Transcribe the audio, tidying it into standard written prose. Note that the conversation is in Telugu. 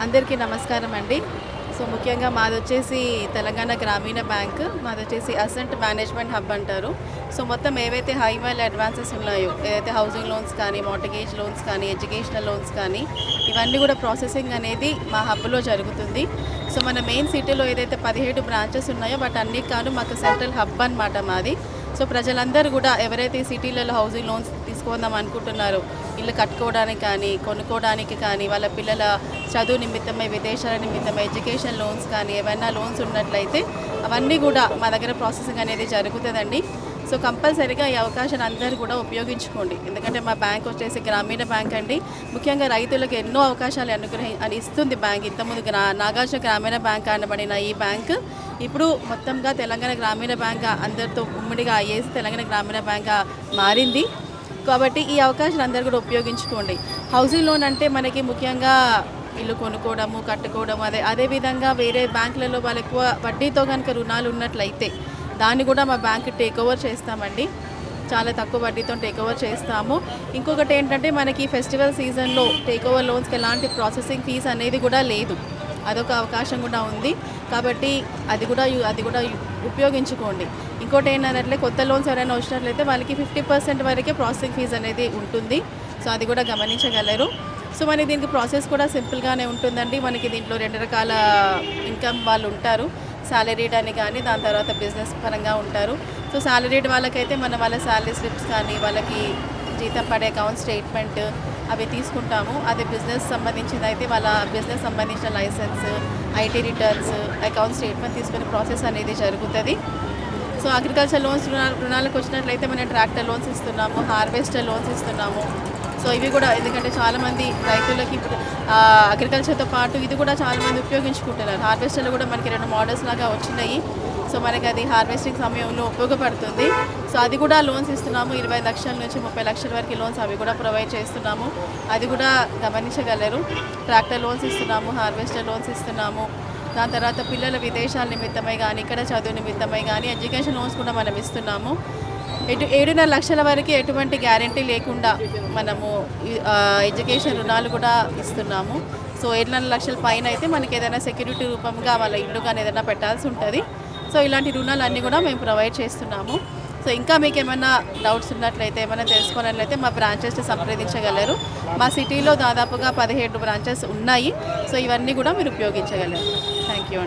అందరికీ నమస్కారం అండి. సో ముఖ్యంగా మాదొచ్చేసి తెలంగాణ గ్రామీణ బ్యాంక్. మాదొచ్చేసి అసెంట్ మేనేజ్మెంట్ హబ్ అంటారు. సో మొత్తం ఏవైతే హై వాల్యూ అడ్వాన్సెస్ ఉన్నాయో, ఏదైతే హౌసింగ్ లోన్స్ కానీ, మార్టగేజ్ లోన్స్ కానీ, ఎడ్యుకేషనల్ లోన్స్ కానీ, ఇవన్నీ కూడా ప్రాసెసింగ్ అనేది మా హబ్లో జరుగుతుంది. సో మన మెయిన్ సిటీలో ఏదైతే 17 బ్రాంచెస్ ఉన్నాయో బట్ అన్నిటికి కాను మాకు సెంట్రల్ హబ్ అనమాట మాది. సో ప్రజలందరూ కూడా ఎవరైతే సిటీలలో హౌసింగ్ లోన్స్ తీసుకుందాం అనుకుంటున్నారో, ఇల్లు కట్టుకోవడానికి కానీ, కొనుక్కోవడానికి కానీ, వాళ్ళ పిల్లల చదువు నిమిత్తమై, విదేశాల నిమిత్తమై, ఎడ్యుకేషన్ లోన్స్ కానీ, ఏమైనా లోన్స్ ఉన్నట్లయితే అవన్నీ కూడా మా దగ్గర ప్రాసెసింగ్ అనేది జరుగుతుందండి. సో కంపల్సరీగా ఈ అవకాశాన్ని అందరూ కూడా ఉపయోగించుకోండి. ఎందుకంటే మా బ్యాంక్ వచ్చేసి గ్రామీణ బ్యాంక్ అండి. ముఖ్యంగా రైతులకు ఎన్నో అవకాశాలు అని ఇస్తుంది బ్యాంక్. ఇంతకుముందు నాగార్జున గ్రామీణ బ్యాంక్ అనబడిన ఈ బ్యాంక్ ఇప్పుడు మొత్తంగా తెలంగాణ గ్రామీణ బ్యాంక్ అందరితో ఉమ్మడిగా అయ్యేసి తెలంగాణ గ్రామీణ బ్యాంక్ మారింది. కాబట్టి ఈ అవకాశాన్ని అందరూ కూడా ఉపయోగించుకోండి. హౌసింగ్ లోన్ అంటే మనకి ముఖ్యంగా ఇల్లు కొనుక్కోవడము, కట్టుకోవడం, అదేవిధంగా వేరే బ్యాంకులలో వాళ్ళు ఎక్కువ వడ్డీతో కనుక రుణాలు ఉన్నట్లయితే దాన్ని కూడా మా బ్యాంక్ టేక్ ఓవర్ చేస్తామండి. చాలా తక్కువ వడ్డీతో టేక్ ఓవర్ చేస్తాము. ఇంకొకటి ఏంటంటే మనకి ఫెస్టివల్ సీజన్లో టేక్ ఓవర్ లోన్స్కి ఎలాంటి ప్రాసెసింగ్ ఫీజు అనేది కూడా లేదు. అదొక అవకాశం కూడా ఉంది. కాబట్టి అది కూడా ఉపయోగించుకోండి. ఇంకోటి ఏంటంటే కొత్త లోన్స్ ఎవరైనా వచ్చినట్లయితే వాళ్ళకి 50% వరకే ప్రాసెసింగ్ ఫీజు అనేది ఉంటుంది. సో అది కూడా గమనించగలరు. సో మనకి దీనికి ప్రాసెస్ కూడా సింపుల్గానే ఉంటుందండి. మనకి దీంట్లో 2 రకాల ఇన్కమ్ వాళ్ళు ఉంటారు. సాలరీడ్ అని కానీ, దాని తర్వాత బిజినెస్ పరంగా ఉంటారు. సో సాలరీడ్ వాళ్ళకైతే వాళ్ళ శాలరీ స్లిప్స్ కానీ, వాళ్ళకి జీతం పడే అకౌంట్ స్టేట్మెంట్ అవి తీసుకుంటాము. అదే బిజినెస్ సంబంధించింది అయితే వాళ్ళ బిజినెస్ సంబంధించిన licence, IT returns, account statement తీసుకునే ప్రాసెస్ అనేది జరుగుతుంది. సో అగ్రికల్చర్ లోన్స్ రుణాలకు వచ్చినట్లయితే మనం ట్రాక్టర్ లోన్స్ ఇస్తున్నాము, హార్వెస్టర్ లోన్స్ ఇస్తున్నాము. సో ఇవి కూడా ఎందుకంటే చాలామంది రైతులకి ఇప్పుడు అగ్రికల్చర్తో పాటు ఇది కూడా చాలామంది ఉపయోగించుకుంటున్నారు. హార్వెస్టర్లు కూడా మనకి 2 మోడల్స్ లాగా వచ్చినాయి. సో మనకి అది హార్వెస్టింగ్ సమయంలో ఉపయోగపడుతుంది. సో అది కూడా లోన్స్ ఇస్తున్నాము. 20 లక్షల నుంచి 30 లక్షల వరకు లోన్స్ అవి కూడా ప్రొవైడ్ చేస్తున్నాము. అది కూడా గమనించగలరు. ట్రాక్టర్ లోన్స్ ఇస్తున్నాము, హార్వెస్టర్ లోన్స్ ఇస్తున్నాము. దాని తర్వాత పిల్లల విదేశాల నిమిత్తమై కానీ, ఇక్కడ చదువు నిమిత్తమై కానీ ఎడ్యుకేషన్ లోన్స్ కూడా మనం ఇస్తున్నాము. 7.5 లక్షల వరకు ఎటువంటి గ్యారంటీ లేకుండా మనము ఎడ్యుకేషన్ రుణాలు కూడా ఇస్తున్నాము. సో 7.5 లక్షల పైన అయితే మనకి ఏదైనా సెక్యూరిటీ రూపంగా వాళ్ళ ఇల్లు కానీ ఏదైనా పెట్టాల్సి ఉంటుంది. సో ఇలాంటి రుణాలు అన్నీ కూడా మేము ప్రొవైడ్ చేస్తున్నాము. సో ఇంకా మీకు ఏమైనా డౌట్స్ ఉన్నట్లయితే, ఏమైనా తెలుసుకోవాలట్లయితే మా బ్రాంచెస్ని సంప్రదించగలరు. మా సిటీలో దాదాపుగా 17 బ్రాంచెస్ ఉన్నాయి. సో ఇవన్నీ కూడా మీరు ఉపయోగించగలరు. Thank you.